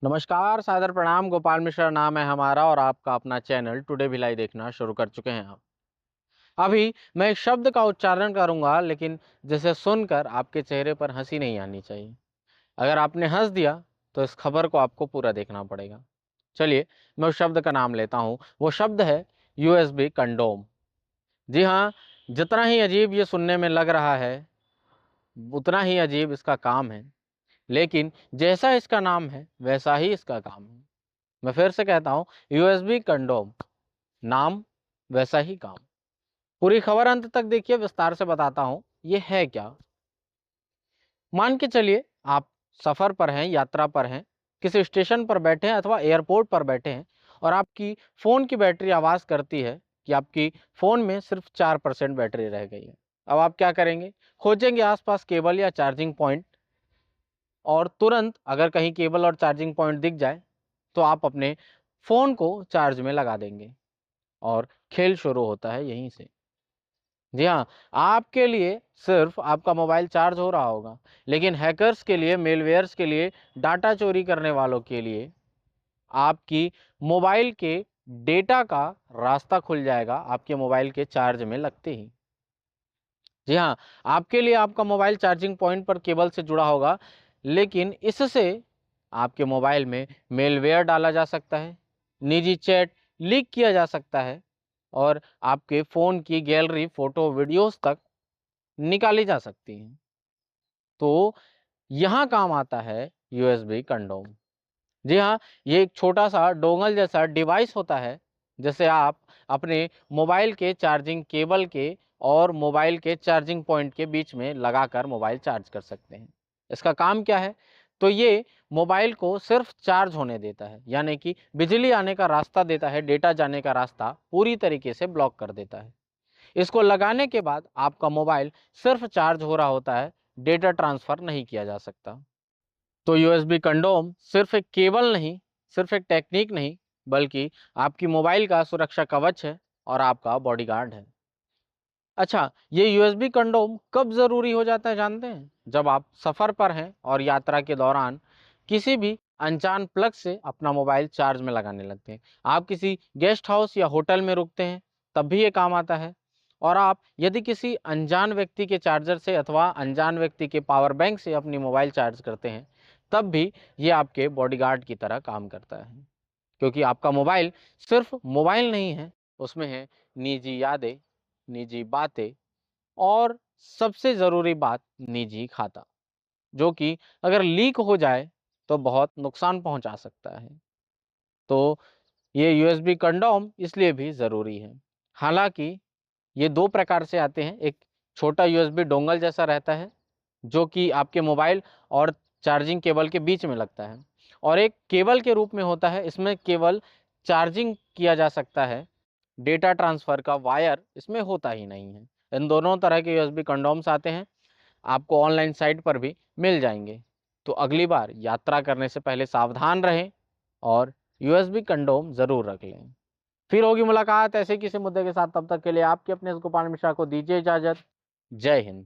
नमस्कार, सादर प्रणाम। गोपाल मिश्रा नाम है हमारा और आपका अपना चैनल टुडे भिलाई देखना शुरू कर चुके हैं आप। अभी मैं एक शब्द का उच्चारण करूंगा, लेकिन जिसे सुनकर आपके चेहरे पर हंसी नहीं आनी चाहिए। अगर आपने हंस दिया तो इस खबर को आपको पूरा देखना पड़ेगा। चलिए, मैं उस शब्द का नाम लेता हूं। वो शब्द है यूएसबी कंडोम। जी हाँ, जितना ही अजीब ये सुनने में लग रहा है, उतना ही अजीब इसका काम है। लेकिन जैसा इसका नाम है वैसा ही इसका काम है। मैं फिर से कहता हूँ, यूएसबी कंडोम, नाम वैसा ही काम। पूरी खबर अंत तक देखिए, विस्तार से बताता हूँ ये है क्या। मान के चलिए आप सफर पर हैं, यात्रा पर हैं, किसी स्टेशन पर बैठे हैं अथवा एयरपोर्ट पर बैठे हैं और आपकी फोन की बैटरी आवाज करती है कि आपकी फोन में सिर्फ 4% बैटरी रह गई है। अब आप क्या करेंगे? खोजेंगे आसपास केबल या चार्जिंग पॉइंट, और तुरंत अगर कहीं केबल और चार्जिंग पॉइंट दिख जाए तो आप अपने फ़ोन को चार्ज में लगा देंगे और खेल शुरू होता है यहीं से। जी हाँ, आपके लिए सिर्फ आपका मोबाइल चार्ज हो रहा होगा, लेकिन हैकर्स के लिए, मेलवेयर्स के लिए, डाटा चोरी करने वालों के लिए आपकी मोबाइल के डेटा का रास्ता खुल जाएगा आपके मोबाइल के चार्ज में लगते ही। जी हाँ, आपके लिए आपका मोबाइल चार्जिंग पॉइंट पर केबल से जुड़ा होगा, लेकिन इससे आपके मोबाइल में मेलवेयर डाला जा सकता है, निजी चैट लीक किया जा सकता है और आपके फ़ोन की गैलरी, फ़ोटो, वीडियोज़ तक निकाली जा सकती हैं। तो यहाँ काम आता है यूएसबी कंडोम। जी हाँ, ये एक छोटा-सा डोंगल जैसा डिवाइस होता है, जिसे आप अपने मोबाइल के चार्जिंग केबल के और मोबाइल के चार्जिंग पॉइंट के बीच में लगाकर मोबाइल चार्ज कर सकते हैं। इसका काम क्या है? तो ये मोबाइल को सिर्फ़ चार्ज होने देता है, यानी कि बिजली आने का रास्ता देता है, डेटा जाने का रास्ता पूरी तरीके से ब्लॉक कर देता है। इसको लगाने के बाद आपका मोबाइल सिर्फ़ चार्ज हो रहा होता है, डेटा ट्रांसफ़र नहीं किया जा सकता। तो यूएसबी कंडोम सिर्फ एक केबल नहीं, सिर्फ एक टेक्निक नहीं, बल्कि आपकी मोबाइल का सुरक्षा कवच है और आपका बॉडीगार्ड है। अच्छा, ये यूएसबी कंडोम कब ज़रूरी हो जाता है जानते हैं? जब आप सफ़र पर हैं और यात्रा के दौरान किसी भी अनजान प्लग से अपना मोबाइल चार्ज में लगाने लगते हैं। आप किसी गेस्ट हाउस या होटल में रुकते हैं, तब भी ये काम आता है। और आप यदि किसी अनजान व्यक्ति के चार्जर से अथवा अनजान व्यक्ति के पावर बैंक से अपनी मोबाइल चार्ज करते हैं, तब भी ये आपके बॉडीगार्ड की तरह काम करता है। क्योंकि आपका मोबाइल सिर्फ मोबाइल नहीं है, उसमें है निजी यादें, निजी बातें और सबसे ज़रूरी बात, निजी खाता, जो कि अगर लीक हो जाए तो बहुत नुकसान पहुंचा सकता है। तो ये यूएसबी कंडोम इसलिए भी ज़रूरी है। हालांकि ये 2 प्रकार से आते हैं। एक छोटा यूएसबी डोंगल जैसा रहता है, जो कि आपके मोबाइल और चार्जिंग केबल के बीच में लगता है, और एक केबल के रूप में होता है। इसमें केवल चार्जिंग किया जा सकता है, डेटा ट्रांसफ़र का वायर इसमें होता ही नहीं है। इन दोनों तरह के यूएसबी कंडोम्स आते हैं, आपको ऑनलाइन साइट पर भी मिल जाएँगे। तो अगली बार यात्रा करने से पहले सावधान रहें और यूएसबी कंडोम ज़रूर रख लें। फिर होगी मुलाकात ऐसे किसी मुद्दे के साथ, तब तक के लिए आपके अपने गोपाल मिश्रा को दीजिए इजाज़त। जय हिंद।